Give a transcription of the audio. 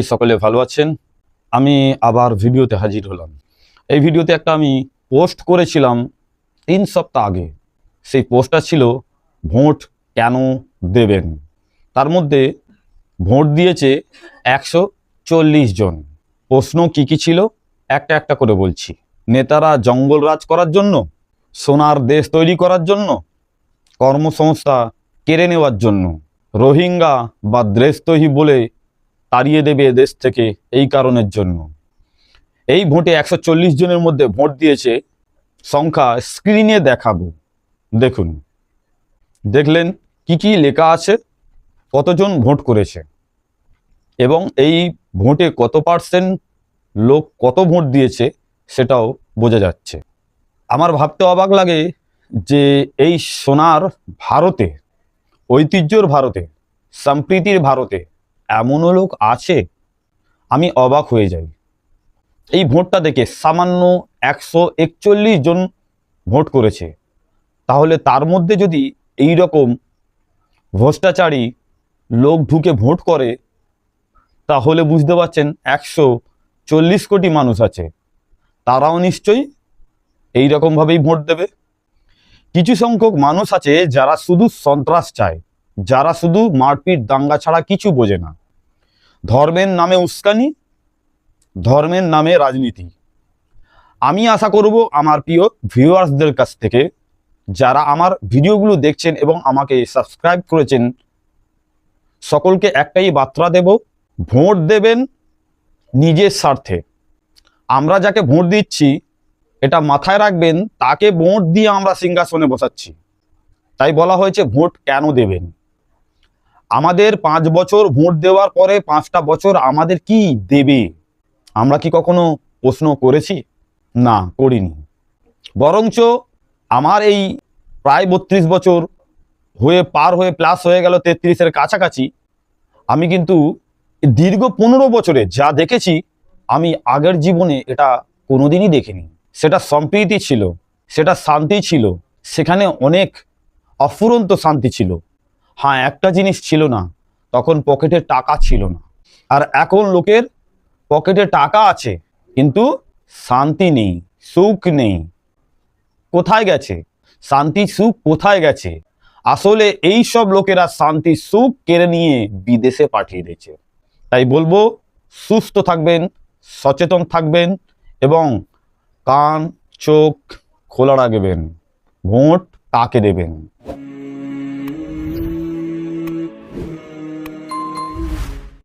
সকলে ভালো আছেন। আমি আবার ভিডিওতে হাজির হলাম। এই ভিডিওতে একটা আমি পোস্ট করেছিলাম 3 সপ্তাহ আগে। সেই পোস্টটা ছিল ভোট কেন দেবেন। তার মধ্যে ভোট দিয়েছে 140 জন। প্রশ্ন কি ছিল একটা একটা করে বলছি। নেতারা জঙ্গল রাজ করার জন্য, সোনার দেশ তৈরি করার জন্য, কর্মসংস্থা কেড়ে নেওয়ার জন্য, রোহিঙ্গা বা দেশদ্রোহী বলে তাড়িয়ে দেবে দেশ থেকে এই কারণের জন্য। এই ভোটে 140 জনের মধ্যে ভোট দিয়েছে, সংখ্যা স্ক্রিনে দেখাবো। দেখুন, দেখলেন কি লেখা আছে, কতজন ভোট করেছে এবং এই ভোটে কত পার্সেন্ট লোক কত ভোট দিয়েছে সেটাও বোঝা যাচ্ছে। আমার ভাবতে অবাক লাগে যে এই সোনার ভারতে, ঐতিহ্যর ভারতে, সম্প্রীতির ভারতে এমনও লোক আছে, আমি অবাক হয়ে যাই। এই ভোটটা দেখে সামান্য 141 জন ভোট করেছে, তাহলে তার মধ্যে যদি এই রকম ভ্রষ্টাচারী লোক ঢুকে ভোট করে, তাহলে বুঝতে পারছেন 140 কোটি মানুষ আছে, তারাও নিশ্চয়ই এই রকমভাবেই ভোট দেবে। কিছু সংখ্যক মানুষ আছে যারা শুধু সন্ত্রাস চায়, যারা শুধু মারপিট দাঙ্গা ছাড়া কিছু বোঝে না। ধর্মের নামে উস্কানি, ধর্মের নামে রাজনীতি। আমি আশা করব আমার প্রিয় ভিউয়ার্সদের কাছ থেকে, যারা আমার ভিডিওগুলো দেখছেন এবং আমাকে সাবস্ক্রাইব করেছেন, সকলকে একটাই বার্তা দেব, ভোট দেবেন নিজের স্বার্থে। আমরা যাকে ভোট দিচ্ছি এটা মাথায় রাখবেন, তাকে ভোট দিয়ে আমরা সিংহাসনে বসাচ্ছি। তাই বলা হয়েছে ভোট কেন দেবেন। আমাদের 5 বছর ভোট দেওয়ার পরে 5টা বছর আমাদের কি দেবে, আমরা কি কখনো প্রশ্ন করেছি? না, করিনি। বরঞ্চ আমার এই প্রায় 32 বছর পার হয়ে প্লাস হয়ে গেল 33-এর কাছাকাছি, আমি কিন্তু দীর্ঘ 15 বছরে যা দেখেছি আমি আগের জীবনে এটা কোনোদিনই দেখিনি। সেটা সম্প্রীতি ছিল, সেটা শান্তি ছিল, সেখানে অনেক অফুরন্ত শান্তি ছিল। হ্যাঁ, একটা জিনিস ছিল না, তখন পকেটে টাকা ছিল না। আর এখন লোকের পকেটে টাকা আছে কিন্তু শান্তি নেই, সুখ নেই। কোথায় গেছে শান্তি সুখ, কোথায় গেছে? আসলে এই সব লোকেরা শান্তি সুখ কেড়ে নিয়ে বিদেশে পাঠিয়ে দিয়েছে। তাই বলবো, সুস্থ থাকবেন, সচেতন থাকবেন এবং কান চোখ খোলা রাখবেন। ভোট কাকে দেবেন।